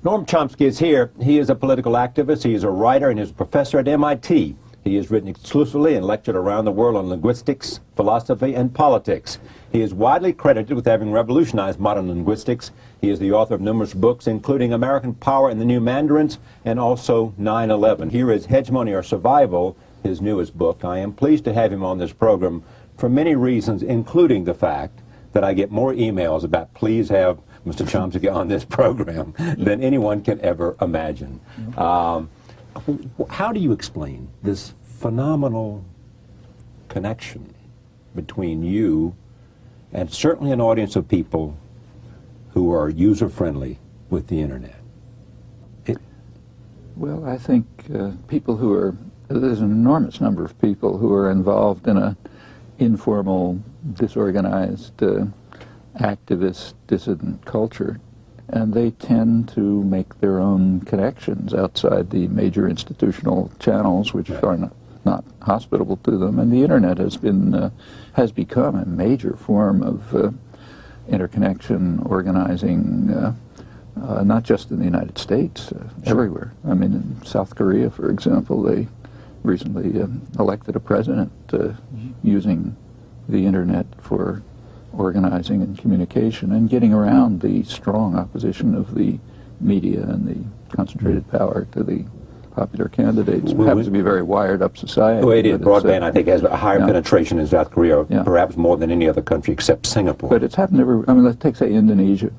Noam Chomsky is here. He is a political activist, he is a writer, and is a professor at MIT. He has written exclusively and lectured around the world on linguistics, philosophy, and politics. He is widely credited with having revolutionized modern linguistics. He is the author of numerous books, including American Power and the New Mandarins, and also 9/11. Here is Hegemony or Survival, his newest book. I am pleased to have him on this program for many reasons, including the fact that I get more emails about please have Mr. Chomsky on this program than anyone can ever imagine. How do you explain this phenomenal connection between you and certainly an audience of people who are user-friendly with the Internet? Well, I think people who are, there's an enormous number of people who are involved in a informal, disorganized, activist, dissident culture, and they tend to make their own connections outside the major institutional channels, which are not hospitable to them. And the Internet has become a major form of interconnection, organizing, not just in the United States, everywhere. I mean, in South Korea, for example, they recently elected a president using the Internet for organizing and communication and getting around the strong opposition of the media and the concentrated power to the popular candidates. It happens to be a very wired-up society. Well, it is. Broadband, I think, has a higher penetration in South Korea, perhaps more than any other country except Singapore. But it's happened everywhere. I mean, let's take, say, Indonesia.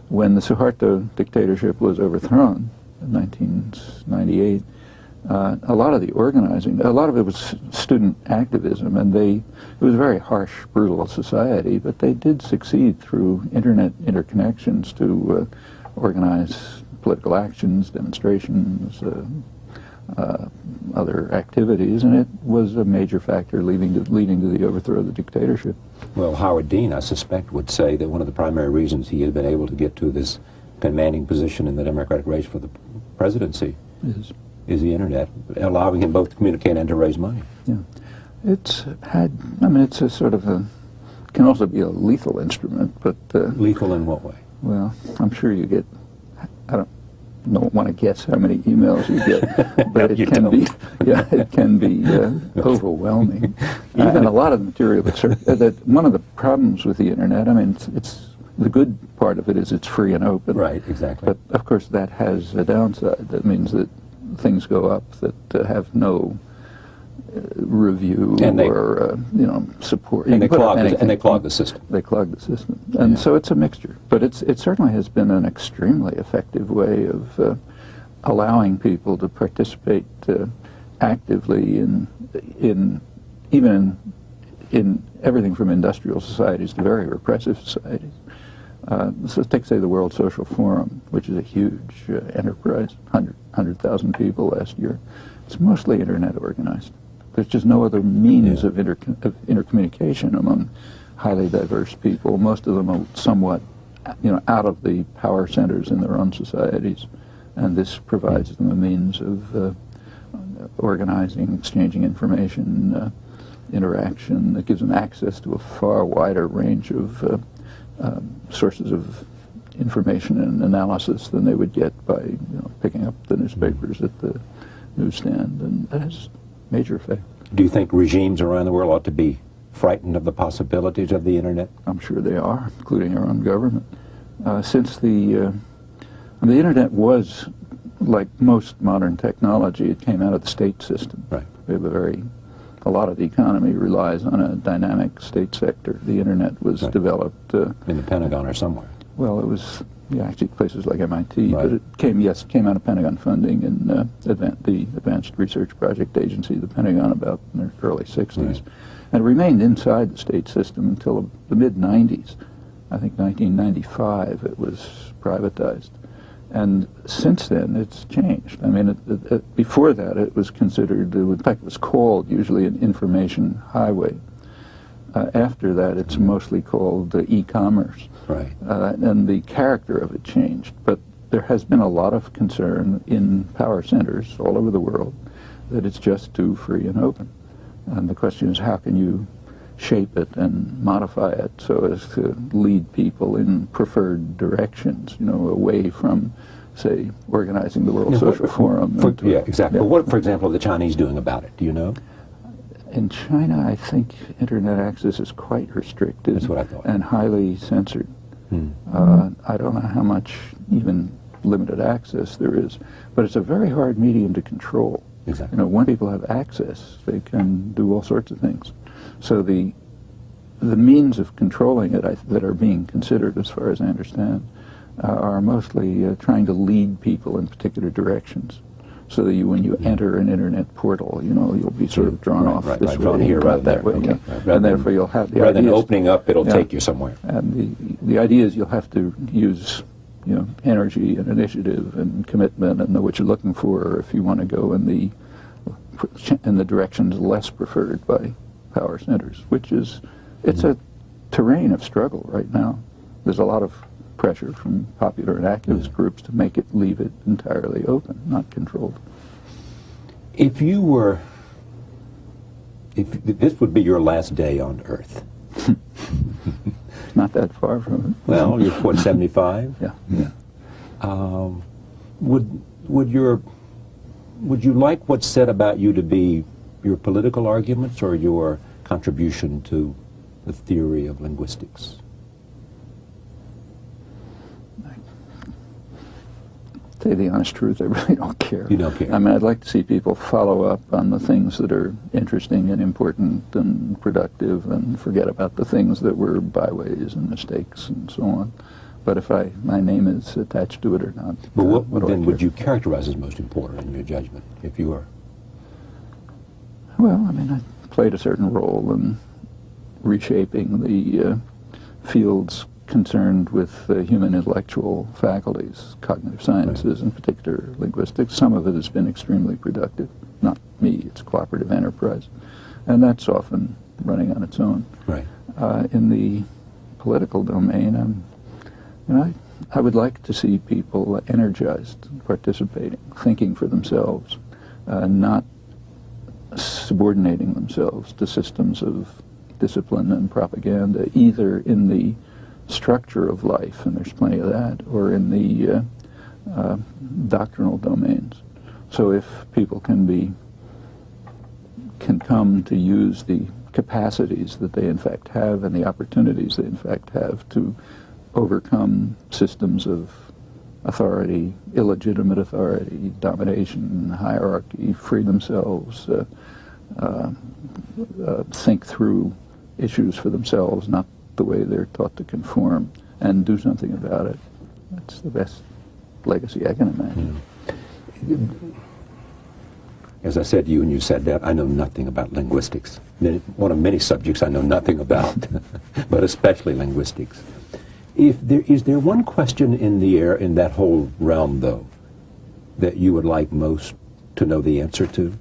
When the Suharto dictatorship was overthrown in 1998, a lot of the organizing, a lot of it was student activism, and it was a very harsh, brutal society, but they did succeed through Internet interconnections to organize political actions, demonstrations, other activities, and it was a major factor leading to the overthrow of the dictatorship. Well, Howard Dean, I suspect, would say that one of the primary reasons he has been able to get to this commanding position in the Democratic race for the presidency is the Internet, allowing him both to communicate and to raise money. Yeah. It's a sort of can also be a lethal instrument, but... lethal in what way? Well, I'm sure you get, I don't want to guess how many emails you get, but it can be overwhelming. Even a lot of material that one of the problems with the Internet, I mean, it's the good part of it is it's free and open. Right, exactly. But of course that has a downside. That means that things go up that have no review or support. And they clog the system. They clog the system, and so it's a mixture. But it certainly has been an extremely effective way of allowing people to participate actively in everything from industrial societies to very repressive societies. So take, say, the World Social Forum, which is a huge enterprise, 100,000 people last year. It's mostly Internet organized. There's just no other means of intercommunication among highly diverse people. Most of them are somewhat, out of the power centers in their own societies, and this provides them a means of organizing, exchanging information, interaction that gives them access to a far wider range of sources of information and analysis than they would get by picking up the newspapers at the newsstand, and that has major effect. Do you think regimes around the world ought to be frightened of the possibilities of the Internet? I'm sure they are, including our own government. Since the Internet was, like most modern technology, it came out of the state system. Right. We have a lot of the economy relies on a dynamic state sector. The Internet was developed in the Pentagon or somewhere. Well, it was actually places like MIT, but it came out of Pentagon funding and the Advanced Research Project Agency, the Pentagon, about in the early 60s, and it remained inside the state system until the mid-90s. I think 1995 it was privatized. And since then, it's changed. I mean, before that, it was considered, in fact, it was called usually an information highway. After that, it's mostly called e-commerce. Right. And the character of it changed. But there has been a lot of concern in power centers all over the world that it's just too free and open. And the question is, how can you shape it and modify it so as to lead people in preferred directions, away from say, organizing the World Social Forum. Yeah, exactly. Yeah. But what, for example, are the Chinese doing about it? Do you know? In China, I think internet access is quite restricted. That's what I thought. And highly censored. I don't know how much even limited access there is, but it's a very hard medium to control. Exactly. You know, when people have access, they can do all sorts of things. So the means of controlling it that are being considered, as far as I understand, are mostly trying to lead people in particular directions. So that when you enter an internet portal, you know, you'll be sort of drawn off this way, here, rather that way, okay. And therefore you'll have the rather than opening up, it'll take you somewhere. And the idea is you'll have to use, you know, energy and initiative and commitment and know what you're looking for if you want to go in the directions less preferred by power centers, which is, it's a terrain of struggle right now. There's a lot of pressure from popular and activist groups to leave it entirely open, not controlled. If this would be your last day on Earth. Not that far from it. Well, you're what, 75? Yeah. Would you like what's said about you to be your political arguments or your contribution to the theory of linguistics? To say the honest truth, I really don't care. You don't care? I mean, I'd like to see people follow up on the things that are interesting and important and productive and forget about the things that were byways and mistakes and so on. But if my name is attached to it or not. But what then would you characterize as most important in your judgment, if you were? Well, I mean, I played a certain role in reshaping the fields concerned with human intellectual faculties, cognitive sciences, in particular linguistics. Some of it has been extremely productive. Not me, it's a cooperative enterprise. And that's often running on its own. Right. In the political domain, I would like to see people energized, participating, thinking for themselves, not subordinating themselves to systems of discipline and propaganda, either in the structure of life, and there's plenty of that, or in the doctrinal domains. So if people can come to use the capacities that they in fact have and the opportunities they in fact have to overcome systems of authority, illegitimate authority, domination, hierarchy, free themselves, think through issues for themselves, not the way they're taught to conform, and do something about it. That's the best legacy I can imagine. Yeah. As I said to you, and you said that, I know nothing about linguistics. One of many subjects I know nothing about, but especially linguistics. Is there one question in the air in that whole realm, though, that you would like most to know the answer to?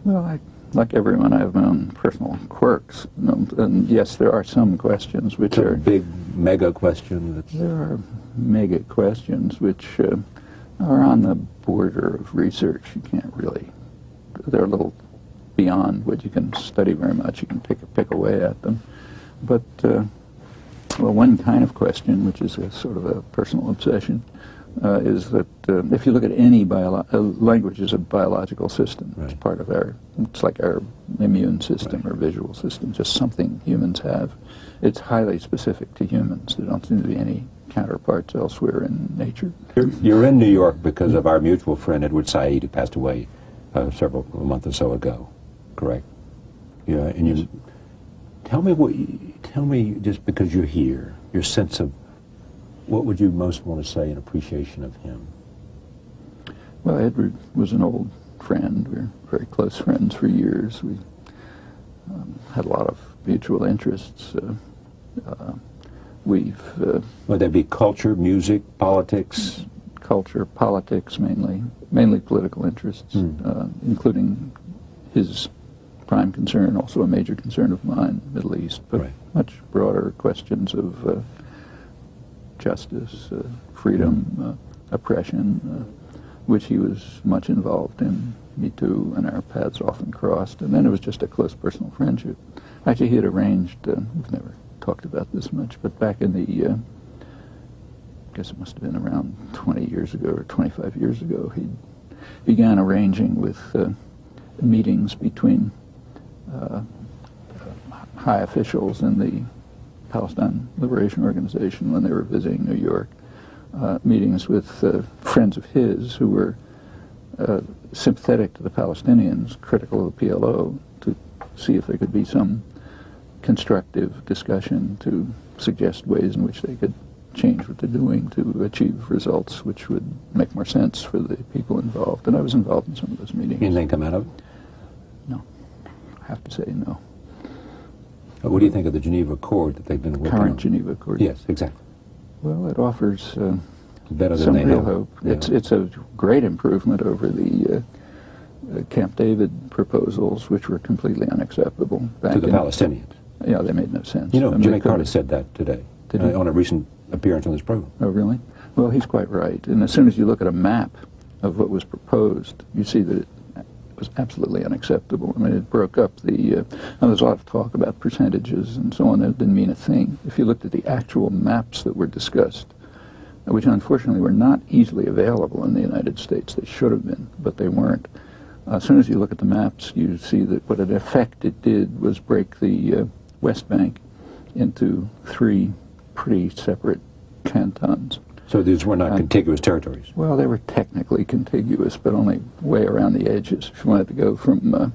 Well, like everyone, I have my own personal quirks. And yes, there are some questions which are... big, mega questions. There are mega questions which are on the border of research. You can't really... They're a little beyond what you can study very much. You can pick away at them. But, well, one kind of question, which is a sort of a personal obsession, is that if you look at any language is a biological system. Right. It's part of it's like our immune system or visual system, just something humans have. It's highly specific to humans. There don't seem to be any counterparts elsewhere in nature. You're in New York because of our mutual friend Edward Said, who passed away a month or so ago, correct? Yeah, and you tell me just because you're here, your sense of what would you most want to say in appreciation of him? Well, Edward was an old friend. We were very close friends for years. We had a lot of mutual interests. Would that be culture, music, politics? Culture, politics mainly political interests, including his prime concern, also a major concern of mine, Middle East, but much broader questions of justice, freedom, oppression, which he was much involved in. Me too, and our paths often crossed. And then it was just a close personal friendship. Actually, he had arranged, we've never talked about this much, but back in the I guess it must have been around 20 years ago or 25 years ago, he began arranging with meetings between high officials in the Palestine Liberation Organization when they were visiting New York, meetings with friends of his who were sympathetic to the Palestinians, critical of the PLO, to see if there could be some constructive discussion to suggest ways in which they could change what they're doing to achieve results which would make more sense for the people involved. And I was involved in some of those meetings. Anything come out of it? No. I have to say no. What do you think of the Geneva Accord that they've been working on? Current Geneva Accord? Yes, exactly. Well, it offers better than some they real have. hope. Yeah. It's a great improvement over the Camp David proposals, which were completely unacceptable. To the Palestinians. Yeah, they made no sense. You know, Jimmy Carter said that today on a recent appearance on this program. Oh, really? Well, he's quite right. And as soon as you look at a map of what was proposed, you see that it was absolutely unacceptable. I mean, it broke up the... there's a lot of talk about percentages and so on. That didn't mean a thing. If you looked at the actual maps that were discussed, which unfortunately were not easily available in the United States, they should have been, but they weren't. As soon as you look at the maps, you see that what in effect it did was break the West Bank into 3 pretty separate cantons. So these were not contiguous territories? Well, they were technically contiguous, but only way around the edges. If you wanted to go from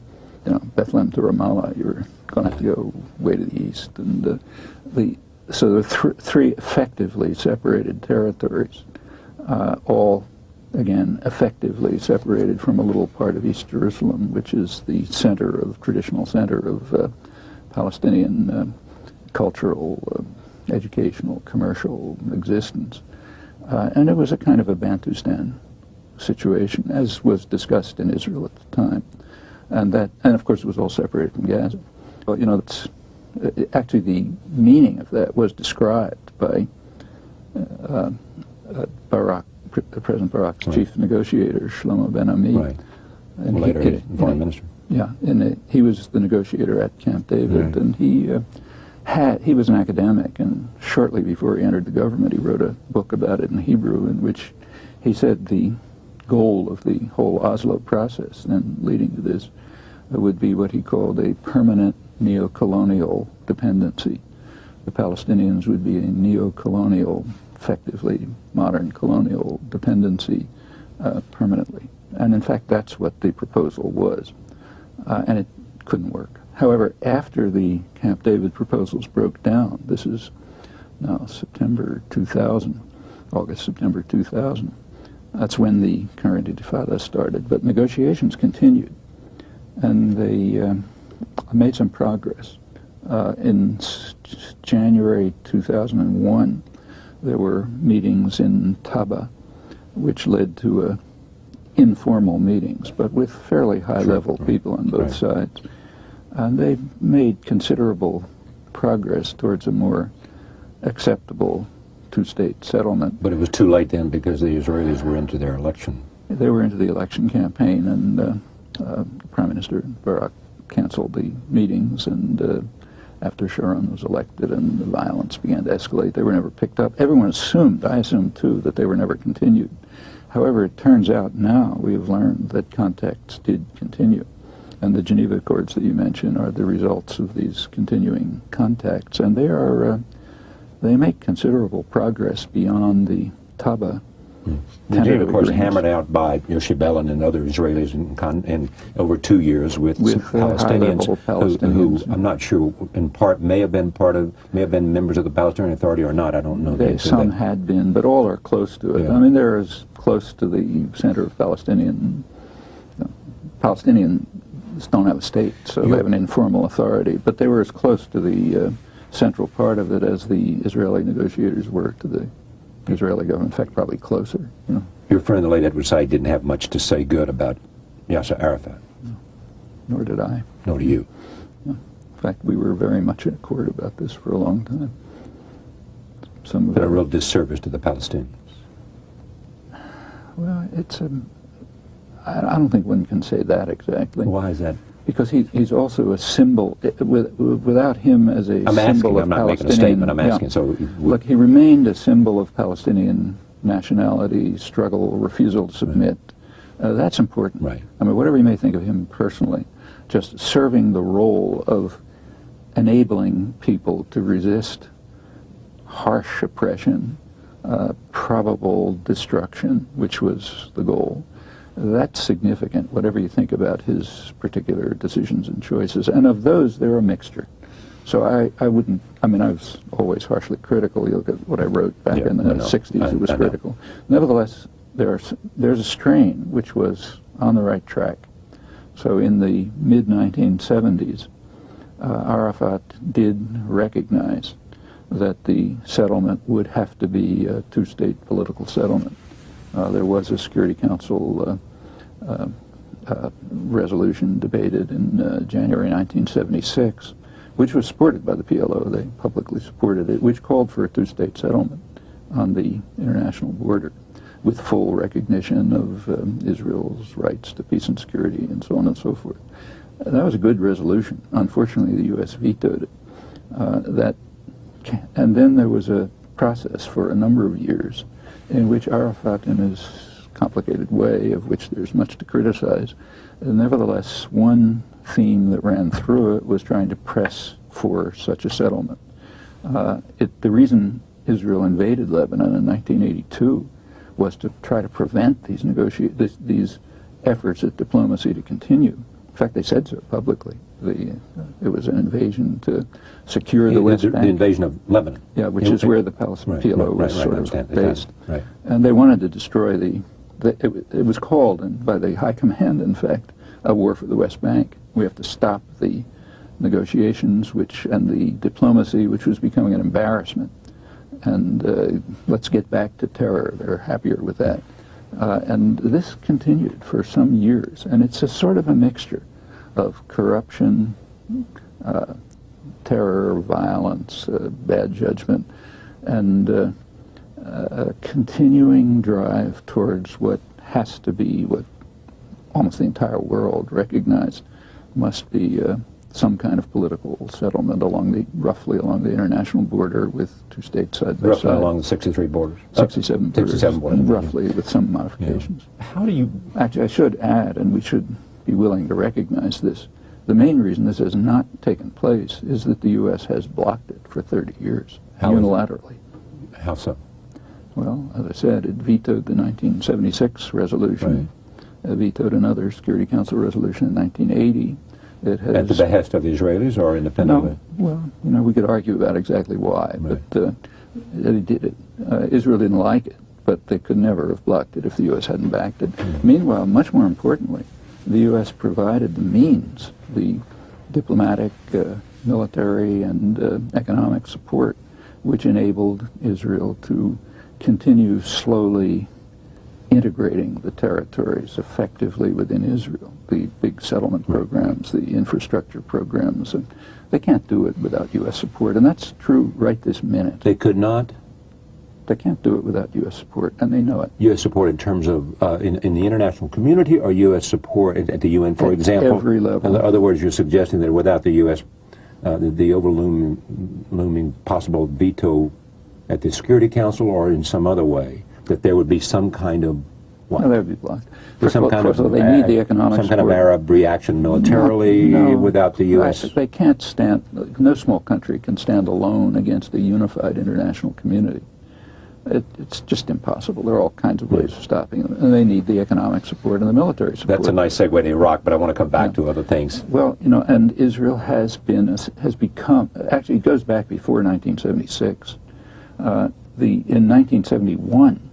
Bethlehem to Ramallah, you were going to have to go way to the east. And so there were 3 effectively separated territories, all, again, effectively separated from a little part of East Jerusalem, which is the traditional center of Palestinian cultural, educational, commercial existence. And it was a kind of a Bantustan situation, as was discussed in Israel at the time. And of course it was all separated from Gaza. Well, you know, actually the meaning of that was described by President Barak's chief negotiator, Shlomo Ben-Ami. Right. And later foreign minister. Yeah, and he was the negotiator at Camp David, and he was an academic, and shortly before he entered the government, he wrote a book about it in Hebrew, in which he said the goal of the whole Oslo process, then leading to this, would be what he called a permanent neo-colonial dependency. The Palestinians would be a neo-colonial, effectively modern colonial dependency permanently. And in fact, that's what the proposal was. And it couldn't work. However, after the Camp David proposals broke down, this is now September 2000, August, September 2000, that's when the current Intifada started. But negotiations continued, and they made some progress. In January 2001, there were meetings in Taba, which led to informal meetings, but with fairly high-level people on both sides. And they made considerable progress towards a more acceptable 2-state settlement. But it was too late then because the Israelis were into their election. They were into the election campaign, and Prime Minister Barak canceled the meetings, and after Sharon was elected and the violence began to escalate, they were never picked up. Everyone assumed, I assumed too, that they were never continued. However, it turns out now we have learned that contacts did continue. And the Geneva Accords that you mentioned are the results of these continuing contacts. And they make considerable progress beyond the Taba. The Geneva Accords hammered out by Yossi Beilin and other Israelis in over 2 years with Palestinians, who I'm not sure in part may have been members of the Palestinian Authority or not. I don't know. Some had been, but all are close to it. Yeah. I mean, they're as close to the center of Palestinians don't have a state, so they have an informal authority, but they were as close to the central part of it as the Israeli negotiators were to the Israeli government. In fact, probably closer. You know. Your friend, the late Edward Said, didn't have much to say good about Yasser Arafat. No. Nor did I. Nor do you. No. In fact, we were very much in accord about this for a long time. Some of a real disservice to the Palestinians. Well, it's I don't think one can say that exactly. Why is that? because he's also a symbol. Without him as a symbol of Palestinian... I'm not making a statement, I'm asking. So look, he remained a symbol of Palestinian nationality, struggle, refusal to submit. That's important. Right. I mean, whatever you may think of him personally, just serving the role of enabling people to resist harsh oppression, probable destruction, which was the goal. That's significant, whatever you think about his particular decisions and choices. And of those, they're a mixture. So I wouldn't, I mean, I was always harshly critical. You look at what I wrote back in the 60s, it was critical. Nevertheless, there's a strain which was on the right track. So in the mid-1970s, Arafat did recognize that the settlement would have to be a two-state political settlement. There was a Security Council resolution debated in January 1976, which was supported by the PLO. They publicly supported it, which called for a two-state settlement on the international border with full recognition of Israel's rights to peace and security and so on and so forth. That was a good resolution. Unfortunately, the U.S. vetoed it. And then there was a process for a number of years in which Arafat, in his complicated way, of which there's much to criticize, nevertheless, one theme that ran through it was trying to press for such a settlement. The reason Israel invaded Lebanon in 1982 was to try to prevent these efforts at diplomacy to continue. In fact, they said so publicly. It was an invasion to secure the West Bank. The invasion of Lebanon. Yeah, which is where the Palestinian PLO was sort of based. Right. And they wanted to destroy it was called, by the High Command, in fact, a war for the West Bank. We have to stop the negotiations and the diplomacy, which was becoming an embarrassment. And let's get back to terror. They're happier with that. And this continued for some years. And it's a sort of a mixture of corruption, terror, violence, bad judgment, and a continuing drive towards what has to be, what almost the entire world recognized must be some kind of political settlement roughly along the international border with two states side by side. Roughly along the 63 borders? 67 borders. 67 borders. Roughly, with some modifications. Yeah. How do you... Actually, I should add, and we should be willing to recognize this, the main reason this has not taken place is that the U.S. has blocked it for 30 years, unilaterally. How so? Well, as I said, it vetoed the 1976 resolution. Right. It vetoed another Security Council resolution in 1980. It has, at the behest of the Israelis or independently? No, well, we could argue about exactly why, right. But they did it. Israel didn't like it, but they could never have blocked it if the U.S. hadn't backed it. Mm-hmm. Meanwhile, much more importantly, the U.S. provided the means, the diplomatic, military, and economic support, which enabled Israel to continue slowly integrating the territories effectively within Israel. The big settlement programs, the infrastructure programs, and they can't do it without U.S. support, and that's true right this minute. They could not? They can't do it without U.S. support, and they know it. U.S. support in terms of in the international community, or U.S. support at the UN, for example? Every level. In other words, you're suggesting that without the U.S., the overlooming possible veto at the Security Council or in some other way, that there would be some kind of what? No, they would be blocked. First of all, they need the economic some kind of Arab reaction militarily without the U.S. They can't stand. No small country can stand alone against a unified international community. It's just impossible. There are all kinds of ways of stopping them, and they need the economic support and the military support. That's a nice segue to Iraq, but I want to come back to other things. Well, and Israel has become. Actually, it goes back before 1976. In 1971.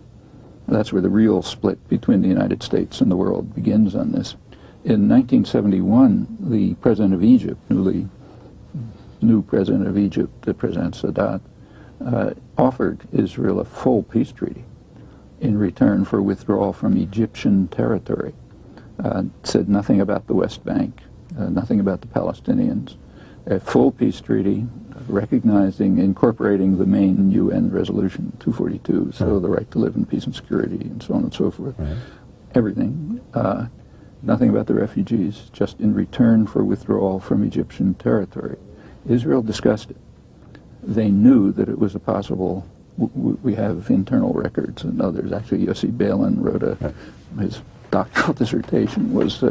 That's where the real split between the United States and the world begins on this. In 1971, the president of Egypt, new president of Egypt, President Sadat, offered Israel a full peace treaty in return for withdrawal from Egyptian territory. Said nothing about the West Bank, nothing about the Palestinians. A full peace treaty incorporating the main UN resolution 242, so the right to live in peace and security and so on and so forth. Right. Everything. nothing about the refugees, just in return for withdrawal from Egyptian territory. Israel discussed it. They knew that it was a possible, we have internal records and others. Actually, Yossi Beilin wrote his doctoral dissertation was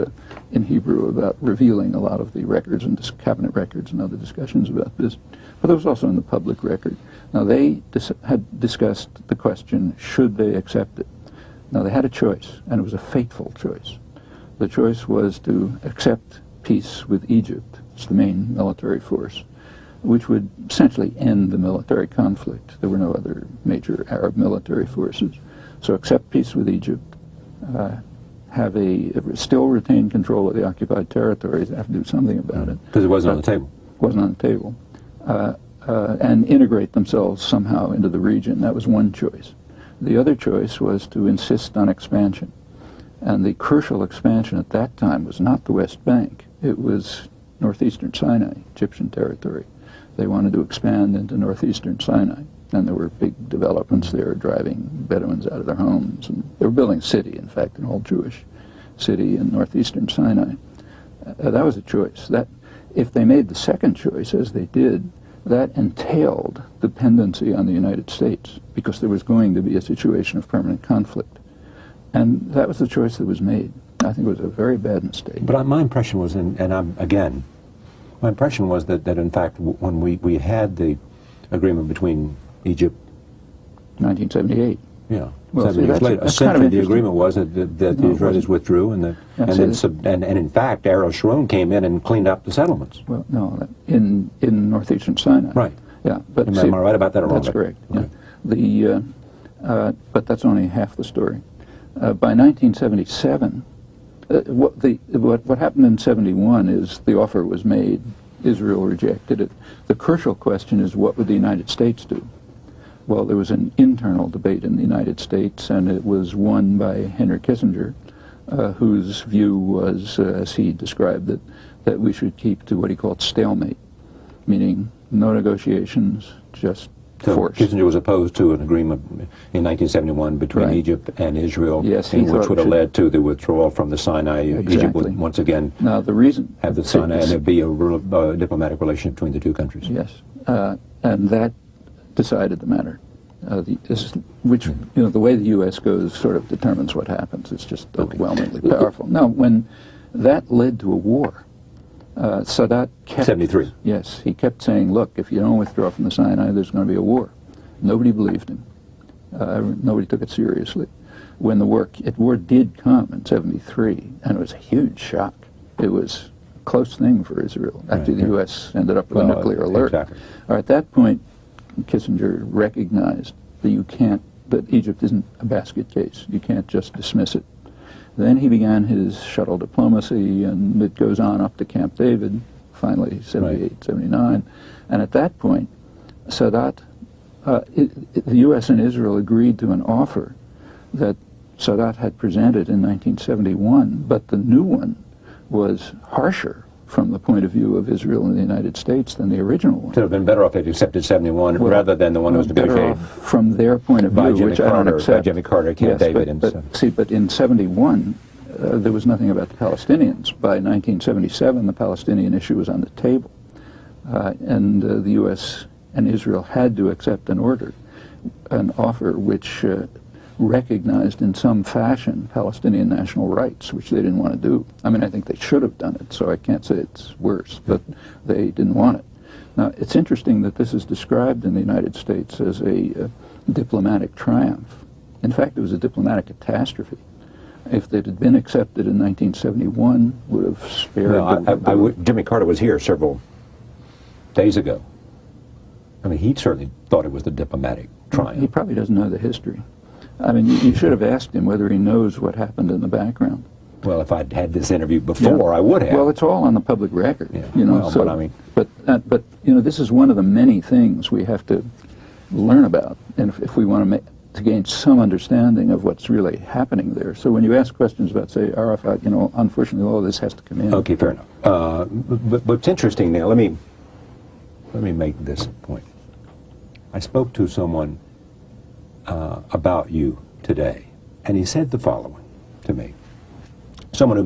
in Hebrew about revealing a lot of the records and cabinet records and other discussions about this. But it was also in the public record. Now, they had discussed the question, should they accept it? Now, they had a choice, and it was a fateful choice. The choice was to accept peace with Egypt, it's the main military force, which would essentially end the military conflict. There were no other major Arab military forces. So accept peace with Egypt, still retain control of the occupied territories, have to do something about it. Because it wasn't on the table. Wasn't on the table. And integrate themselves somehow into the region. That was one choice. The other choice was to insist on expansion. And the crucial expansion at that time was not the West Bank. It was northeastern Sinai, Egyptian territory. They wanted to expand into northeastern Sinai. And there were big developments there, driving Bedouins out of their homes. And they were building a city, in fact, an old Jewish city in northeastern Sinai. That was a choice. That, if they made the second choice, as they did, that entailed dependency on the United States, because there was going to be a situation of permanent conflict. And that was the choice that was made. I think it was a very bad mistake. But my impression was, my impression was that in fact, when we had the agreement between Egypt... 1978. Yeah. Well, 7 years later. Essentially, the agreement was that the Israelis withdrew, and in fact, Ariel Sharon came in and cleaned up the settlements. Well, no, in northeastern Sinai. Right. Yeah, but am I right about that or wrong? That's correct. Okay. Yeah. But that's only half the story. By 1977, what happened in 71 is the offer was made. Israel rejected it. The crucial question is, what would the United States do? Well, there was an internal debate in the United States, and it was won by Henry Kissinger, whose view was, as he described it, that we should keep to what he called stalemate, meaning no negotiations, just force. Kissinger was opposed to an agreement in 1971 between Egypt and Israel, yes, which would have led to the withdrawal from the Sinai. Exactly. Egypt would once again now, the reason have the Sinai, and there'd be a diplomatic relationship between the two countries. Yes, and that decided the matter. The way the U.S. goes sort of determines what happens. It's just overwhelmingly powerful. Now, when that led to a war, Sadat kept... 73. Yes, he kept saying, look, if you don't withdraw from the Sinai, there's going to be a war. Nobody believed him. Nobody took it seriously. When the war did come in 73, and it was a huge shock. It was a close thing for Israel. Actually, the U.S. ended up with a nuclear alert. Exactly. At that point, Kissinger recognized that Egypt isn't a basket case. You can't just dismiss it. Then he began his shuttle diplomacy, and it goes on up to Camp David, finally 78, 79. And at that point, Sadat, the U.S. and Israel agreed to an offer that Sadat had presented in 1971, but the new one was harsher from the point of view of Israel and the United States than the original one. So it would have been better off if they accepted 71 rather than the one that was negotiated from their point of view, which I don't accept. By Jimmy Carter, Camp David. But in 71, there was nothing about the Palestinians. By 1977, the Palestinian issue was on the table. And the U.S. and Israel had to accept an offer which recognized in some fashion Palestinian national rights, which they didn't want to do. I mean, I think they should have done it, so I can't say it's worse, but they didn't want it. Now, it's interesting that this is described in the United States as a diplomatic triumph. In fact, it was a diplomatic catastrophe. If it had been accepted in 1971, would have spared... Jimmy Carter was here several days ago. I mean, he certainly thought it was the diplomatic triumph. He probably doesn't know the history. I mean, you should have asked him whether he knows what happened in the background. Well, if I'd had this interview before, I would have. Well, it's all on the public record. Yeah. You know, well, but I mean, but you know, this is one of the many things we have to learn about, and if we want to gain some understanding of what's really happening there. So when you ask questions about, say, Arafat, you know, unfortunately, all of this has to come in. Okay, fair enough. But what's interesting now, let me make this point. I spoke to someone about you today, and he said the following to me. Someone who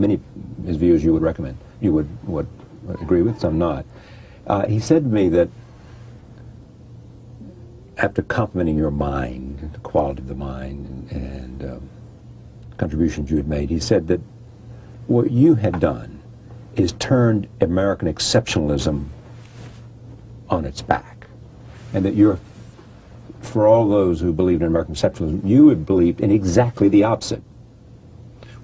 his views you would recommend, you would agree with, some not. He said to me that after complimenting your mind, the quality of the mind, and contributions you had made, he said that what you had done is turned American exceptionalism on its back, and that you're, for all those who believed in American exceptionalism, you had believed in exactly the opposite,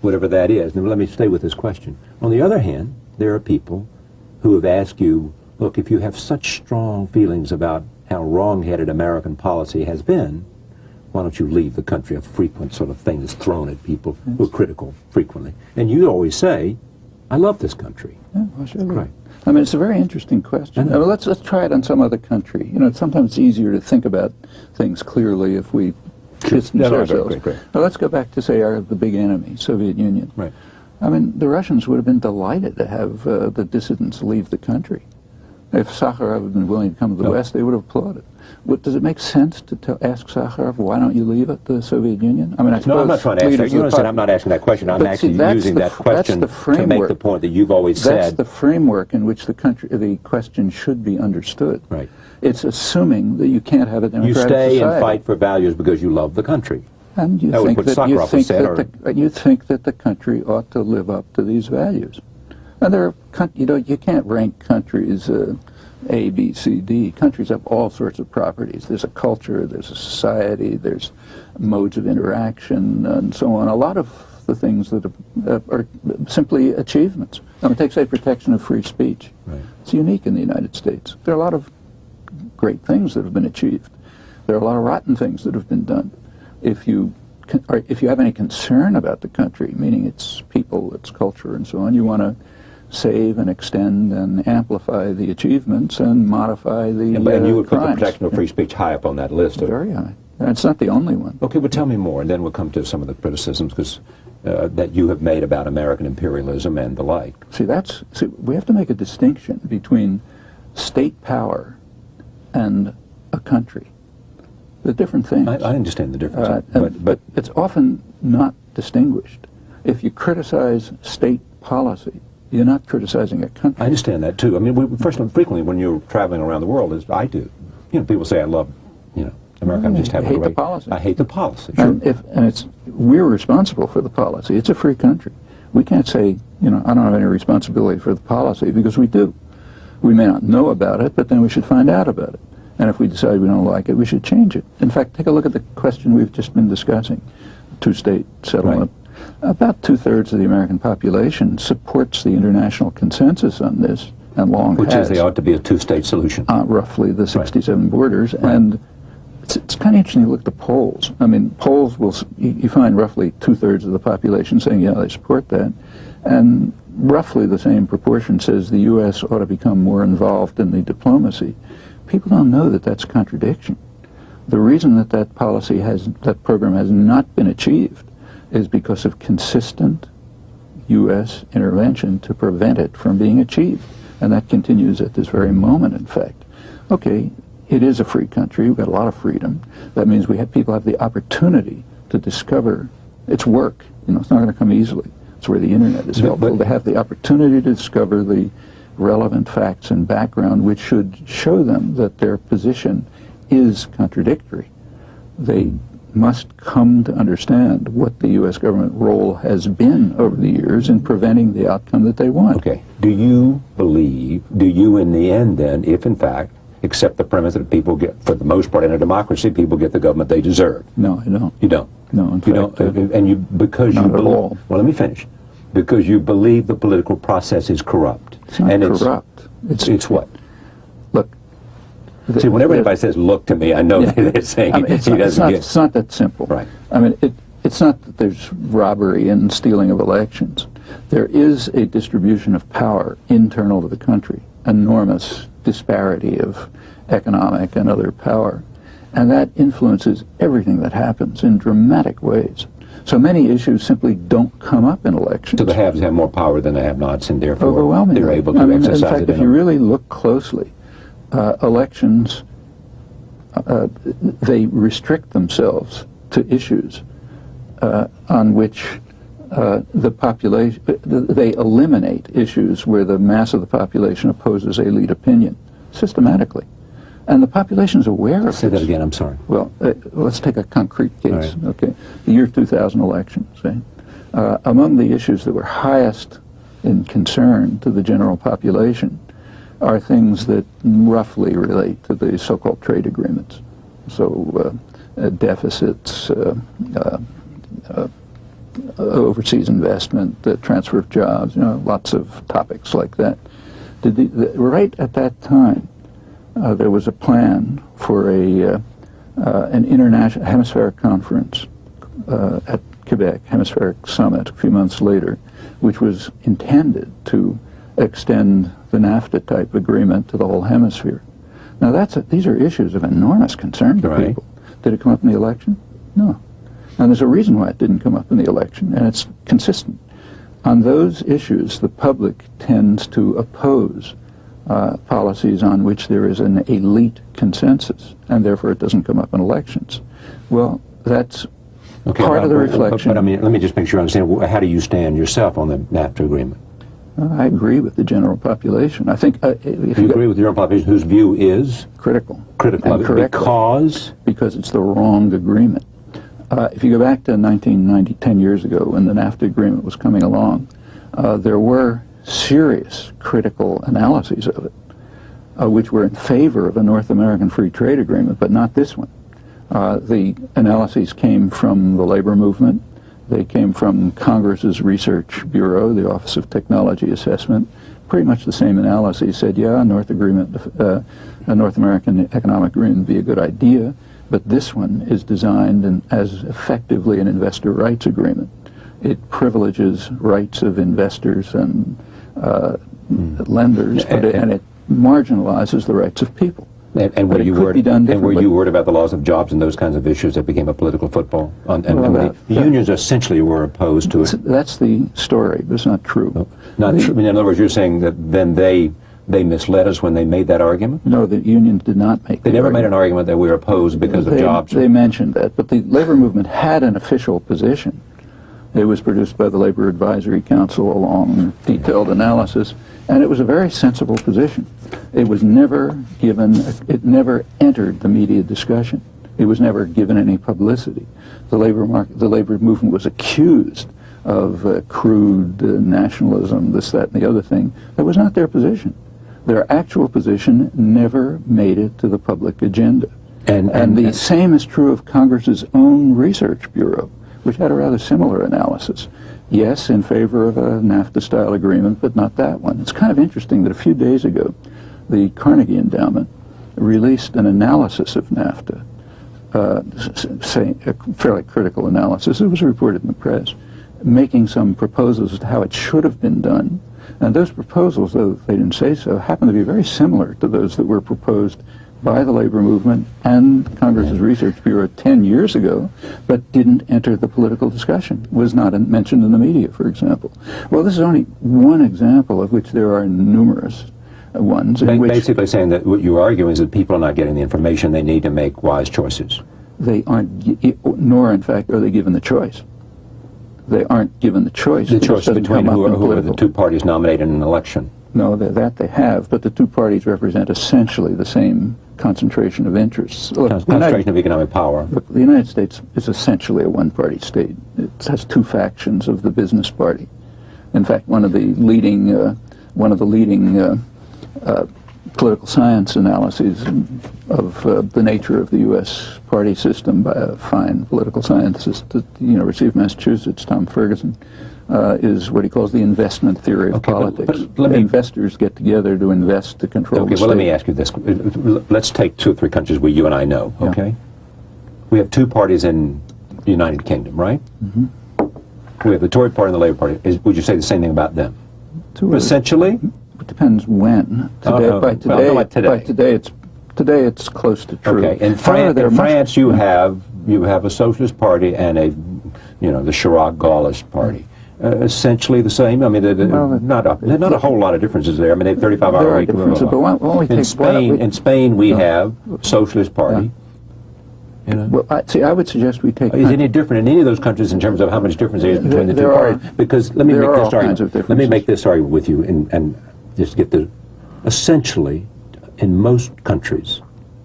whatever that is. Now let me stay with this question. On the other hand, there are people who have asked you, look, if you have such strong feelings about how wrong-headed American policy has been, why don't you leave the country? A frequent sort of thing that's thrown at people who are critical frequently. And you always say, I love this country. Yeah, well, sure. Right. I mean, it's a very interesting question. Well, let's try it on some other country. You know, sometimes it's easier to think about things clearly if we distance ourselves. Great. Well, let's go back to, say, the big enemy, Soviet Union. Right. I mean, the Russians would have been delighted to have the dissidents leave the country. If Sakharov had been willing to come to the West, they would have applauded. Does it make sense to ask Sakharov, why don't you leave the Soviet Union? I mean, I suppose no, I'm not trying to ask that. You understand, I'm not asking that question. I'm actually using that question to make the point that you've always said. That's the framework in which the question should be understood. Right. It's assuming that you can't have a democratic society. You stay and fight for values because you love the country. And you think that the country ought to live up to these values. And there are, you can't rank countries A, B, C, D. Countries have all sorts of properties. There's a culture, there's a society, there's modes of interaction, and so on. A lot of the things that are simply achievements. I mean, take, say, protection of free speech. Right. It's unique in the United States. There are a lot of great things that have been achieved. There are a lot of rotten things that have been done. If you have any concern about the country, meaning its people, its culture, and so on, you want to save and extend and amplify the achievements and modify the and you would put crimes. the protection of free speech high up on that list. Very high. And it's not the only one. Okay, well, tell me more, and then we'll come to some of the criticisms that you have made about American imperialism and the like. See, we have to make a distinction between state power and a country. They're different things. I understand the difference, but it's often not distinguished. If you criticize state policy, you're not criticizing a country. I understand that too. I mean, frequently when you're traveling around the world, as I do, people say, I love, America. I'm just having a great... I hate the policy. I hate the policy. Sure. We're responsible for the policy. It's a free country. We can't say, I don't have any responsibility for the policy, because we do. We may not know about it, but then we should find out about it. And if we decide we don't like it, we should change it. In fact, take a look at the question we've just been discussing, two-state settlement. Right. About 2/3 of the American population supports the international consensus on this, and long Which has. is there ought to be a two-state solution. Roughly the 67 borders. Right. And it's kind of interesting to look at the polls. I mean, polls you find roughly 2/3 of the population saying, yeah, they support that. And roughly the same proportion says the U.S. ought to become more involved in the diplomacy. People don't know that that's a contradiction. The reason that program has not been achieved is because of consistent U.S. intervention to prevent it from being achieved. And that continues at this very moment, in fact. Okay, it is a free country. We've got a lot of freedom. That means people have the opportunity to discover its work. It's not going to come easily. It's where the internet is helpful. They have the opportunity to discover the relevant facts and background, which should show them that their position is contradictory. They must come to understand what the U.S. government role has been over the years in preventing the outcome that they want. Okay. Do you in the end then, if in fact, accept the premise that people get, for the most part in a democracy, people get the government they deserve? No, I don't. You don't? No, in fact, you don't, and you, because not you at all. Well, let me finish. Because you believe the political process is corrupt. It's not corrupt. It's what? Look. See, whenever anybody says, look to me, I know they're saying he doesn't get... It's not that simple. Right. I mean, it's not that there's robbery and stealing of elections. There is a distribution of power internal to the country, enormous disparity of economic and other power, and that influences everything that happens in dramatic ways. So many issues simply don't come up in elections. So the haves have more power than the have-nots, and therefore overwhelmingly. they're able to exercise it. In fact, if you really look closely, elections, they restrict themselves to issues on which the population, they eliminate issues where the mass of the population opposes a lead opinion systematically. And the population is aware of Say this. that again, I'm sorry. Well, let's take a concrete case. Right. Okay, the year 2000 election, say. Among the issues that were highest in concern to the general population are things that roughly relate to the so-called trade agreements. So deficits, overseas investment, transfer of jobs, lots of topics like that. Right at that time, there was a plan for an international hemispheric conference at Quebec, Hemispheric Summit, a few months later, which was intended to extend the NAFTA-type agreement to the whole hemisphere. Now, these are issues of enormous concern to people. Did it come up in the election? No. And there's a reason why it didn't come up in the election, and it's consistent. On those issues, the public tends to oppose policies on which there is an elite consensus, and therefore it doesn't come up in elections. Well, that's part of the reflection. But I mean, let me just make sure I understand. How do you stand yourself on the NAFTA agreement? I agree with the general population. I think if you agree with the general population whose view is critical of it because it's the wrong agreement. If you go back to 1990, 10 years ago, when the NAFTA agreement was coming along, there were serious critical analyses of it, which were in favor of a North American free trade agreement, but not this one. The analyses came from the labor movement. They came from Congress's Research Bureau, the Office of Technology Assessment. Pretty much the same analyses said, yeah, a North American economic agreement would be a good idea, but this one is designed as effectively an investor rights agreement. It privileges rights of investors and lenders, and it marginalizes the rights of people. And were you worried about the loss of jobs and those kinds of issues that became a political football? The unions essentially were opposed to it. That's the story, but it's not true. No, not true. In other words, you're saying that then they misled us when they made that argument? No, the unions did not make They never made an argument that we were opposed because of jobs? They mentioned that, but the labor movement had an official position. It was produced by the Labor Advisory Council, a long, detailed analysis, and it was a very sensible position. It was never given, it never entered the media discussion. It was never given any publicity. The labor movement was accused of crude nationalism, this, that, and the other thing. That was not their position. Their actual position never made it to the public agenda. And the same is true of Congress's own Research Bureau, which had a rather similar analysis. Yes, in favor of a NAFTA-style agreement, but not that one. It's kind of interesting that a few days ago, the Carnegie Endowment released an analysis of NAFTA, a fairly critical analysis. It was reported in the press, making some proposals as to how it should have been done. And those proposals, though they didn't say so, happen to be very similar to those that were proposed by the labor movement and Congress's Research Bureau 10 years ago, but didn't enter the political discussion, was not mentioned in the media, for example. Well, this is only one example of which there are numerous ones. Basically saying that what you're arguing is that people are not getting the information they need to make wise choices. They aren't, nor in fact are they given the choice. They aren't given the choice. The choice between who are the two parties nominated in an election. No, that they have, but the two parties represent essentially the same concentration of interests. Concentration of economic power. Look, the United States is essentially a one-party state. It has two factions of the business party. In fact, one of the leading political science analyses of the nature of the U.S. party system by a fine political scientist at the University of Massachusetts, Tom Ferguson, is what he calls the investment theory of politics. Investors get together to invest to control the state. Well, let me ask you this. Let's take 2 or 3 countries where you and I know, okay? Yeah. We have 2 parties in the United Kingdom, right? Mm-hmm. We have the Tory Party and the Labour Party. Would you say the same thing about them? Essentially? It depends when. Today, today it's close to true. Okay. In France, you have a socialist party and the Chirac-Gaullist party. Essentially the same. I mean, there's not a whole lot of differences there. I mean, they have 35-hour week. In Spain, we have Socialist Party. You know? Well, I would suggest we take... Is it any different in any of those countries in terms of how much difference there is between the two parties? Because let me make this argument with you and just get the... Essentially, in most countries,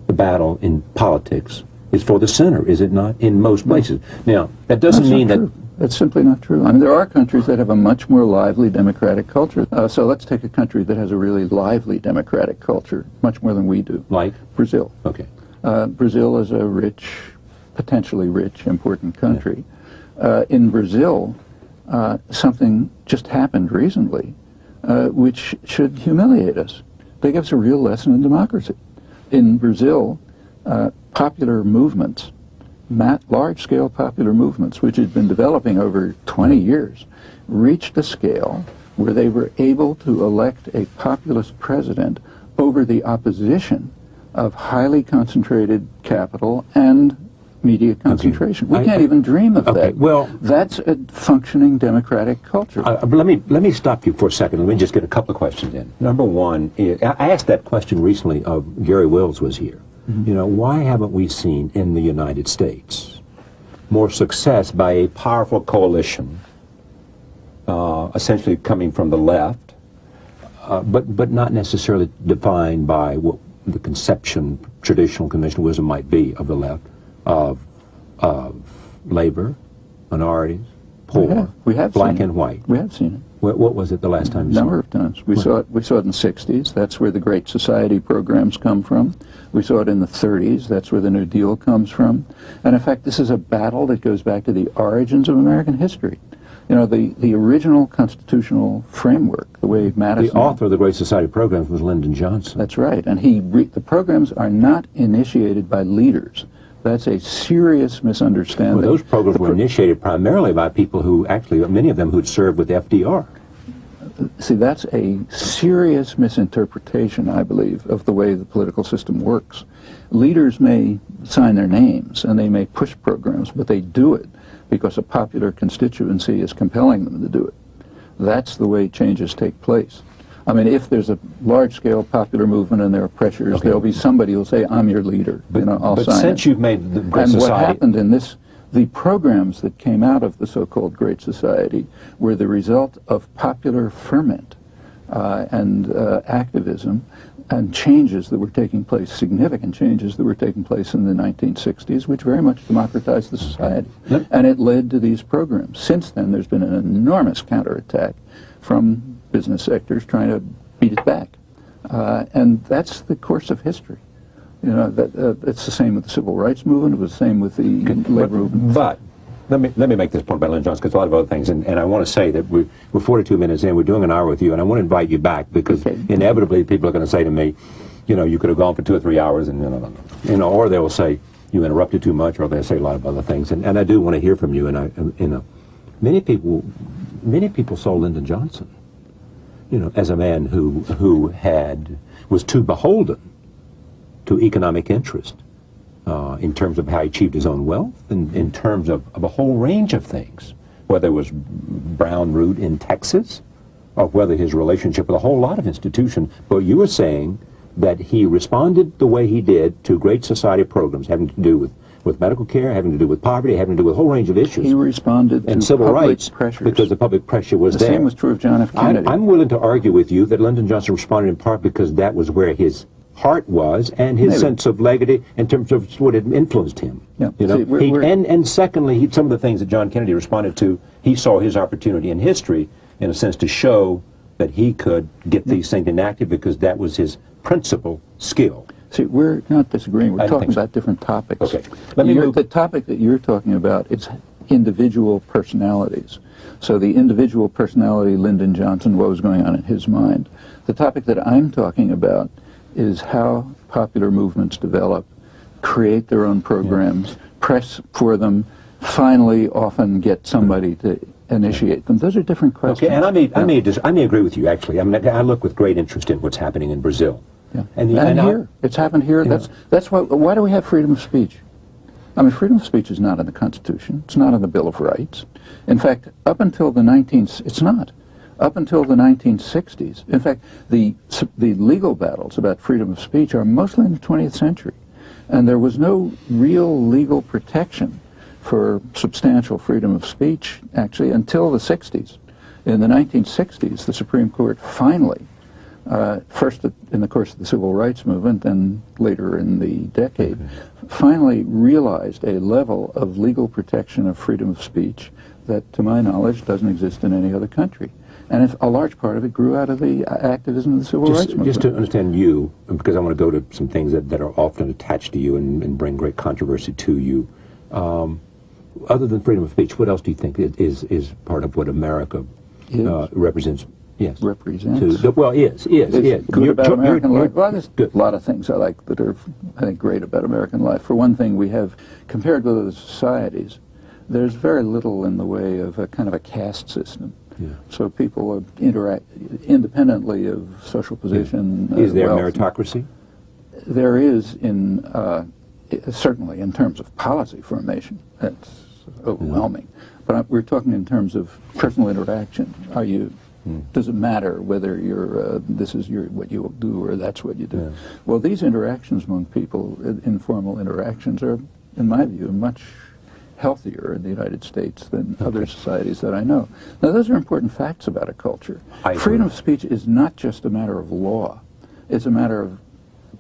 the battle in politics is for the center, is it not? In most places. Now, that doesn't mean that... That's simply not true. I mean, there are countries that have a much more lively democratic culture. So let's take a country that has a really lively democratic culture, much more than we do. Like? Brazil. Okay. Brazil is a rich, potentially rich, important country. In Brazil, something just happened recently which should humiliate us. They give us a real lesson in democracy. In Brazil, popular movements, large-scale popular movements, which had been developing over 20 years, reached a scale where they were able to elect a populist president over the opposition of highly concentrated capital and media concentration. We can't even dream of that. Well, that's a functioning democratic culture. Let me stop you for a second. Let me just get a couple of questions in. Number one, I asked that question recently of Gary Wills was here. You know, why haven't we seen in the United States more success by a powerful coalition, essentially coming from the left, but not necessarily defined by what the conception, traditional conventional wisdom might be of the left, of labor, minorities, poor, we have black seen and white. We have seen it. What was it the last time you saw it? A number of times. We saw it in the 60s. That's where the Great Society programs come from. We saw it in the 30s. That's where the New Deal comes from. And in fact, this is a battle that goes back to the origins of American history. You know, the original constitutional framework, the way Madison... The author of the Great Society programs was Lyndon Johnson. That's right. And the programs are not initiated by leaders. That's a serious misunderstanding. Well, those programs were initiated primarily by people who actually, many of them who'd served with FDR. See, that's a serious misinterpretation, I believe, of the way the political system works. Leaders may sign their names and they may push programs, but they do it because a popular constituency is compelling them to do it. That's the way changes take place. I mean, if there's a large-scale popular movement and there are pressures, there'll be somebody who'll say, I'm your leader, I'll sign it. But since you've made the Great Society... And what happened in the programs that came out of the so-called Great Society were the result of popular ferment and activism and changes that were taking place, significant changes that were taking place in the 1960s, which very much democratized the society. And it led to these programs. Since then, there's been an enormous counterattack from business sectors trying to beat it back. And that's the course of history. You know, it's the same with the civil rights movement. It was the same with the labor movement. But let me make this point about Lyndon Johnson, because a lot of other things, and I want to say that we're 42 minutes in, we're doing an hour with you, and I want to invite you back, because inevitably people are going to say to me, you know, you could have gone for 2 or 3 hours, and you know, or they will say you interrupted too much, or they'll say a lot of other things, and I do want to hear from you. And many people saw Lyndon Johnson, you know, as a man who was too beholden to economic interest in terms of how he achieved his own wealth, and in terms of a whole range of things, whether it was brown root in Texas, or whether his relationship with a whole lot of institutions. But you were saying that he responded the way he did to Great Society programs having to do with medical care, having to do with poverty, having to do with a whole range of issues. He responded and to civil rights pressures. Because the public pressure was there. The same was true of John F. Kennedy. I'm willing to argue with you that Lyndon Johnson responded in part because that was where his heart was, and his sense of legacy in terms of what had influenced him. Yeah. You know, See, and secondly, some of the things that John Kennedy responded to, he saw his opportunity in history, in a sense, to show that he could get these things enacted, because that was his principal skill. See, we're not disagreeing. We're talking about different topics. Okay. Let me move. The topic that you're talking about is individual personalities. So the individual personality, Lyndon Johnson, what was going on in his mind. The topic that I'm talking about is how popular movements develop, create their own programs, press for them, finally often get somebody to initiate them. Those are different questions. Okay, and I may agree with you, actually. I mean, I look with great interest in what's happening in Brazil. Yeah. And here. It's happened here. That's why do we have freedom of speech? I mean, freedom of speech is not in the Constitution. It's not in the Bill of Rights. In fact, up until the 1960s. In fact, the legal battles about freedom of speech are mostly in the 20th century. And there was no real legal protection for substantial freedom of speech, actually, until the 60s. In the 1960s, the Supreme Court finally, first in the course of the Civil Rights Movement and later in the decade, finally realized a level of legal protection of freedom of speech that, to my knowledge, doesn't exist in any other country. And a large part of it grew out of the activism of the Civil Rights Movement. Just to understand you, because I want to go to some things that are often attached to you and bring great controversy to you. Other than freedom of speech, what else do you think is part of what America represents? Yes. Represents. Well, is. Good about American life. Well, there's a lot of things I like that are, I think, great about American life. For one thing, we have, compared with other societies, there's very little in the way of a kind of a caste system. Yeah. So people interact independently of social position. Is there meritocracy? There is, certainly in terms of policy formation. That's overwhelming. But we're talking in terms of personal interaction. Does it matter whether you're this is what you do or that's what you do? Yeah. Well, these interactions among people, informal interactions, are, in my view, much healthier in the United States than other societies that I know. Now, those are important facts about a culture. Freedom of speech is not just a matter of law. It's a matter of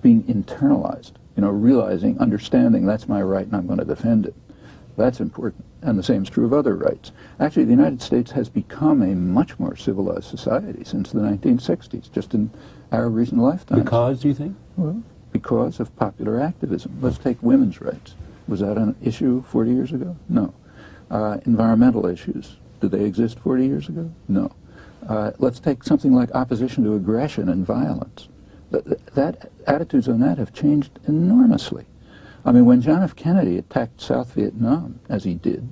being internalized, realizing, understanding that's my right and I'm going to defend it. That's important. And the same is true of other rights. Actually, the United States has become a much more civilized society since the 1960s, just in our recent lifetimes. Because, do you think? Well, because of popular activism. Let's take women's rights. Was that an issue 40 years ago? No. Environmental issues, did they exist 40 years ago? No. Let's take something like opposition to aggression and violence. Attitudes on that have changed enormously. I mean, when John F. Kennedy attacked South Vietnam, as he did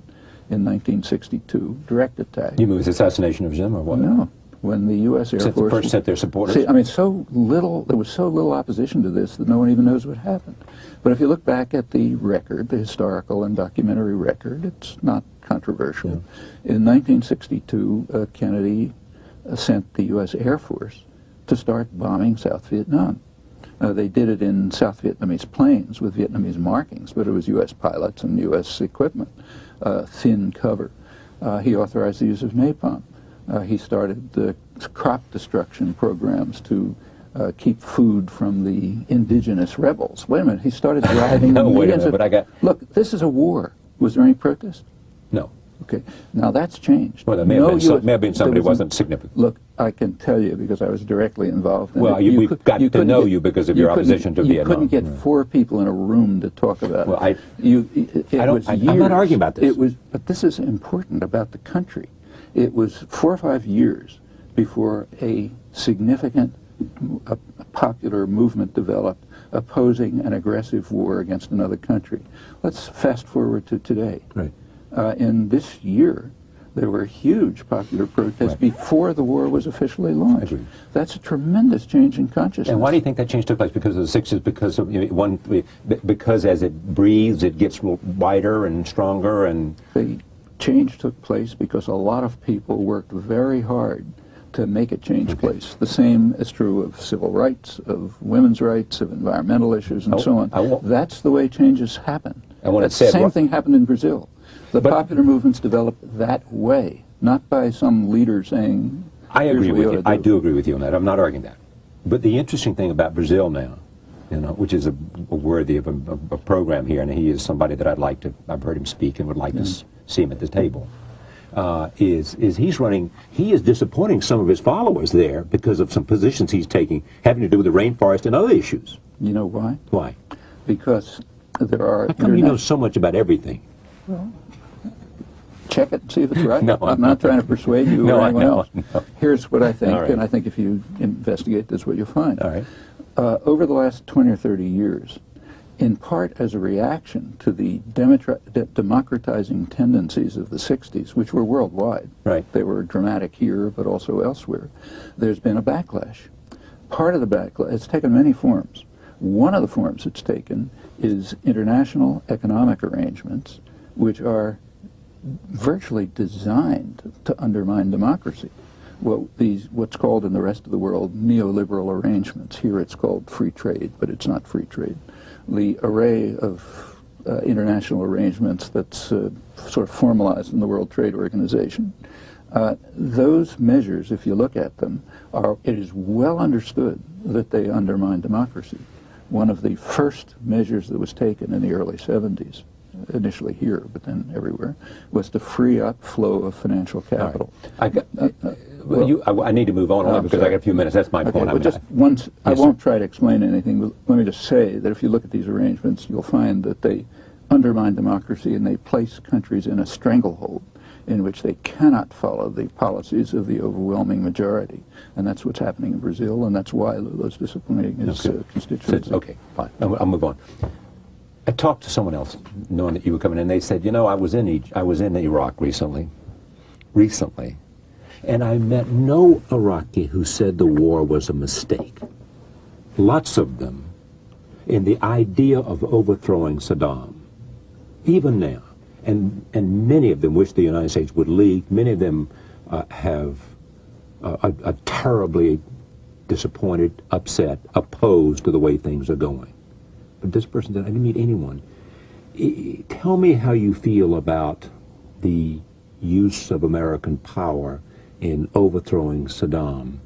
in 1962, direct attack. You mean his assassination of Zim or what? No. When the U.S. Air Force first sent their supporters? See, I mean, there was so little opposition to this that no one even knows what happened. But if you look back at the record, the historical and documentary record, it's not controversial. Yeah. In 1962, Kennedy sent the U.S. Air Force to start bombing South Vietnam. They did it in South Vietnamese planes with Vietnamese markings, but it was U.S. pilots and U.S. equipment, thin cover. He authorized the use of napalm. He started crop destruction programs to keep food from the indigenous rebels. Wait a minute, he started driving no, wait a minute, but I got... Look, this is a war. Was there any protest? No. Okay, now that's changed. Well, there may have been somebody who wasn't significant. Look, I can tell you because I was directly involved in it. Well, we've got to know you because of your opposition to Vietnam. You couldn't get 4 people in a room to talk about it. Well, I'm not arguing about this. But this is important about the country. It was 4 or 5 years before a significant popular movement developed opposing an aggressive war against another country. Let's fast forward to today. Right. In this year, there were huge popular protests before the war was officially launched. That's a tremendous change in consciousness. And why do you think that change took place? Because of the 60s? Because as it breathes, it gets wider and stronger? And the change took place because a lot of people worked very hard to make a change place. The same is true of civil rights, of women's rights, of environmental issues, and so on. That's the way changes happen. The same thing happened in Brazil. The popular movements developed that way, not by some leader saying, I agree with you. I do agree with you on that. I'm not arguing that. But the interesting thing about Brazil now, which is worthy of a program here, and he is somebody that I've heard him speak and would like to see him at the table, is he is disappointing some of his followers there because of some positions he's taking having to do with the rainforest and other issues. You know why? Why? Because there are... How come you know so much about everything? Well, check it and see if it's right. No, I'm not trying to persuade you or anyone else. No. Here's what I think, and I think if you investigate this, what you'll find. All right. Over the last 20 or 30 years, in part as a reaction to the democratizing tendencies of the 60s, which were worldwide. Right. They were dramatic here, but also elsewhere. There's been a backlash. Part of the backlash, it's taken many forms. One of the forms it's taken is international economic arrangements, which are virtually designed to undermine democracy. what's called in the rest of the world neoliberal arrangements. Here it's called free trade, but it's not free trade. The array of international arrangements that's sort of formalized in the World Trade Organization. Those measures, if you look at them, it is well understood that they undermine democracy. One of the first measures that was taken in the early 70s, initially here, but then everywhere, was to free up flow of financial capital. Right. I need to move on because I got a few minutes. That's my point. Well, just once, I won't try to explain anything, but let me just say that if you look at these arrangements, you'll find that they undermine democracy and they place countries in a stranglehold in which they cannot follow the policies of the overwhelming majority. And that's what's happening in Brazil, and that's why Lula's disciplining his constituents. Okay, fine. I'll move on. I talked to someone else, knowing that you were coming in. They said, you know, I was in Iraq recently, and I met no Iraqi who said the war was a mistake. Lots of them, in the idea of overthrowing Saddam, even now, and many of them wish the United States would leave. Many of them are terribly disappointed, upset, opposed to the way things are going. But this person said, I didn't meet anyone. Tell me how you feel about the use of American power in overthrowing Saddam.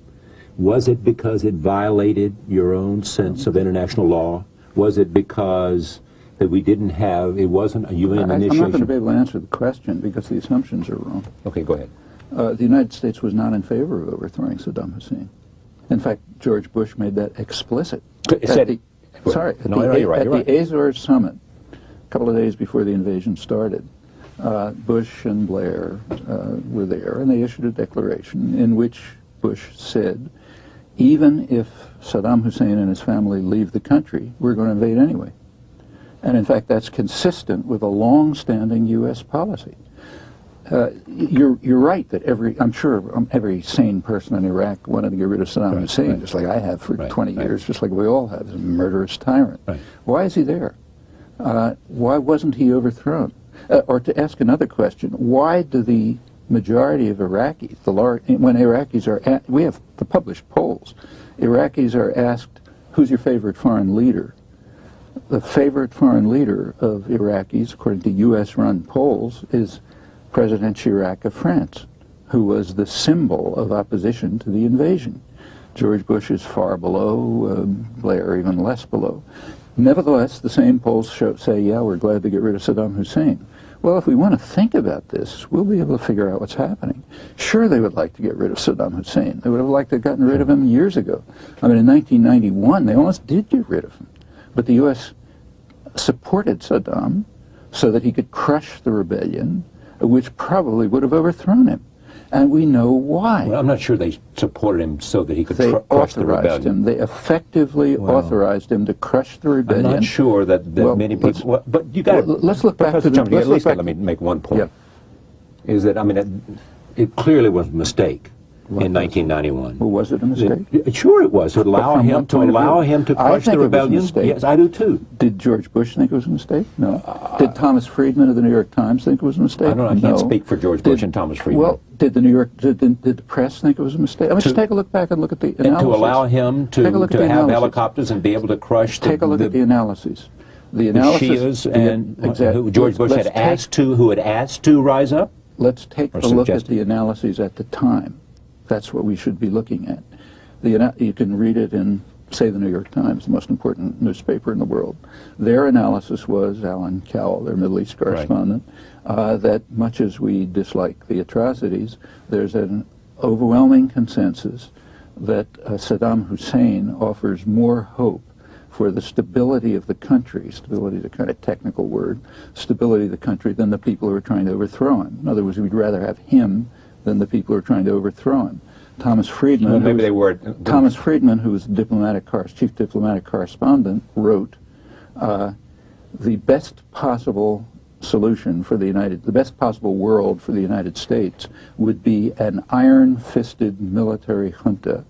Was it because it violated your own sense of international law? Was it because that we didn't have, it wasn't a UN initiation? I'm not going to be able to answer the question because the assumptions are wrong. Okay, go ahead. The United States was not in favor of overthrowing Saddam Hussein. In fact, George Bush made that explicit. At the Azores summit, a couple of days before the invasion started, Bush and Blair were there, and they issued a declaration in which Bush said, even if Saddam Hussein and his family leave the country, we're going to invade anyway. And in fact, that's consistent with a long-standing U.S. policy. You're right that I'm sure every sane person in Iraq wanted to get rid of Saddam Hussein, just like I have for 20 years, just like we all have. He's a murderous tyrant. Right. Why is he there? Why wasn't he overthrown? Or to ask another question, why do the majority of Iraqis, when Iraqis are we have the published polls, Iraqis are asked, who's your favorite foreign leader? The favorite foreign leader of Iraqis, according to U.S.-run polls, is President Chirac of France, who was the symbol of opposition to the invasion. George Bush is far below, Blair even less below. Nevertheless, the same polls say, yeah, we're glad to get rid of Saddam Hussein. Well, if we want to think about this, we'll be able to figure out what's happening. Sure, they would like to get rid of Saddam Hussein. They would have liked to have gotten rid of him years ago. I mean, in 1991, they almost did get rid of him. But the U.S. supported Saddam so that he could crush the rebellion, which probably would have overthrown him. And we know why. Well, I'm not sure they supported him so that he could crush the rebellion. They effectively authorized him to crush the rebellion. I'm not sure that many people... but you got to... Let's look back to the... At least let me make one point. Yeah. Is that, I mean, it clearly was a mistake in 1991. Well, was it a mistake? Sure it was. To allow him to crush the rebellion. Yes, I do too. Did George Bush think it was a mistake? No. Did Thomas Friedman of the New York Times think it was a mistake? I don't know. I can't speak for George Bush and Thomas Friedman. Well, did the press think it was a mistake? I mean, just take a look back and look at the analysis. And to allow him to have helicopters and be able to crush Take a look at the analysis. The Shias and who George Bush had asked to rise up? Let's take a look at the analyses at the time. That's what we should be looking at. You can read it in, say, the New York Times, the most important newspaper in the world. Their analysis was, Alan Cowell, their Middle East correspondent, that much as we dislike the atrocities, there's an overwhelming consensus that Saddam Hussein offers more hope for the stability of the country, stability is a kind of technical word, stability of the country than the people who are trying to overthrow him. In other words, we'd rather have him than the people who are trying to overthrow him. Thomas Friedman, Thomas Friedman, who was chief diplomatic correspondent, wrote, the best possible solution for the best possible world for the United States would be an iron-fisted military junta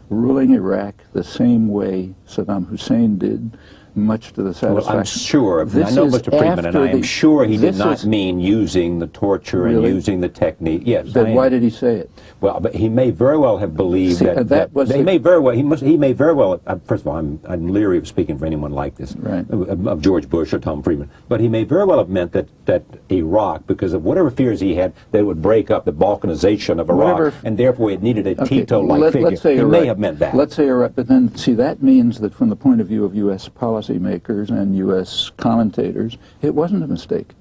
ruling Iraq the same way Saddam Hussein did much to the satisfaction. Well, I'm sure. I This know is Mr. Friedman, and I am sure he did not mean using the torture and using the technique. Yes. Then why did he say it? Well, but he may very well have believed he may very well. First of all, I'm leery of speaking for anyone like this, right, of George Bush or Tom Friedman. But he may very well have meant that Iraq, because of whatever fears he had, that it would break up the Balkanization of Iraq, and therefore it needed a Tito-like figure. He may have meant that. Let's say you're right, but then see, that means that from the point of view of U.S. policymakers and U.S. commentators, it wasn't a mistake.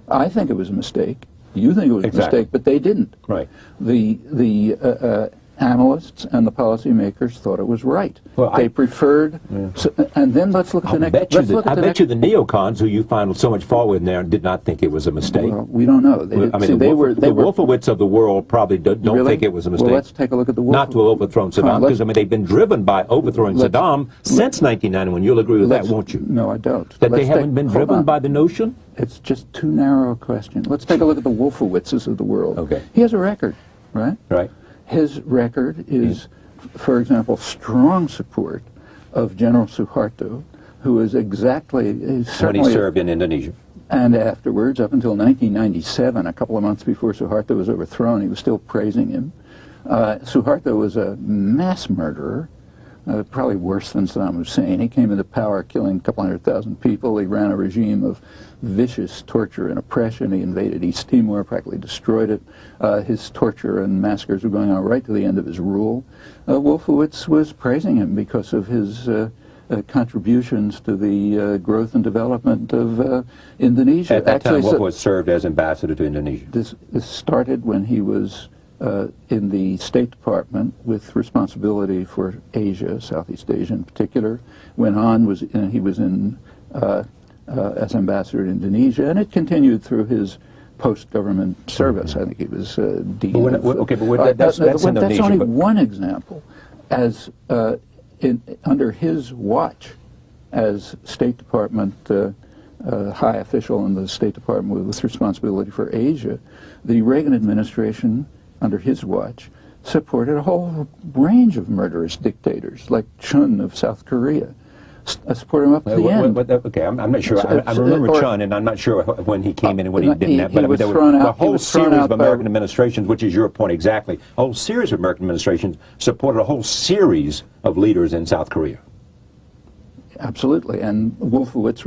I think it was a mistake. You think it was a mistake, but they didn't. Right. The analysts and the policymakers thought it was right. Well, they preferred, and then let's look at the next. I bet you the neocons, who you find so much fault with there, did not think it was a mistake. Well, we don't know. The Wolfowitz of the world probably don't think it was a mistake. Well, let's take a look at the Wolfowitz. Not to have overthrown Saddam, because they've been driven by overthrowing Saddam since 1991. You'll agree with that, won't you? No, I don't. That they haven't been driven by the notion? It's just too narrow a question. Let's take a look at the Wolfowitzes of the world. Okay. He has a record, right? Right. His record is, for example, strong support of General Suharto, who is certainly when he served in Indonesia. And afterwards, up until 1997, a couple of months before Suharto was overthrown, he was still praising him. Suharto was a mass murderer, probably worse than Saddam Hussein. He came into power killing a couple 100,000 people. He ran a regime of vicious torture and oppression. He invaded East Timor, practically destroyed it. His torture and massacres were going on right to the end of his rule. Wolfowitz was praising him because of his contributions to the growth and development of Indonesia. At that time, Wolfowitz served as ambassador to Indonesia. This started when he was in the State Department with responsibility for Asia, Southeast Asia in particular. Went on, he was in as ambassador to Indonesia, and it continued through his post-government service. I think he was dean. That's Indonesia. That's only one example. As under his watch, as State Department high official in the State Department with responsibility for Asia, the Reagan administration, under his watch, supported a whole range of murderous dictators, like Chun of South Korea. Support him up to the end. Okay, I'm not sure. I remember Chun, and I'm not sure when he came in and when he didn't have. But there was a whole series of American administrations, which is your point exactly. A whole series of American administrations supported a whole series of leaders in South Korea. Absolutely, and Wolfowitz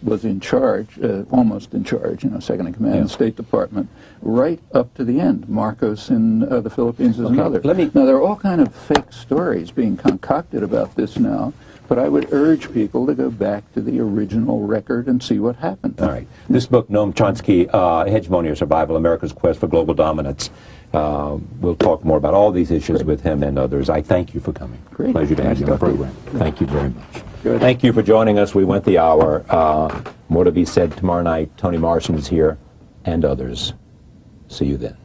was in charge, almost in charge, second in command in the State Department, right up to the end. Marcos in the Philippines is another. Now, there are all kind of fake stories being concocted about this now, but I would urge people to go back to the original record and see what happened. All right. This book, Noam Chomsky, Hegemony or Survival, America's Quest for Global Dominance. We'll talk more about all these issues with him and others. I thank you for coming. Great. Pleasure to have you on the program. Thank you very much. Good. Thank you for joining us. We went the hour. More to be said tomorrow night. Toni Morrison is here, and others. See you then.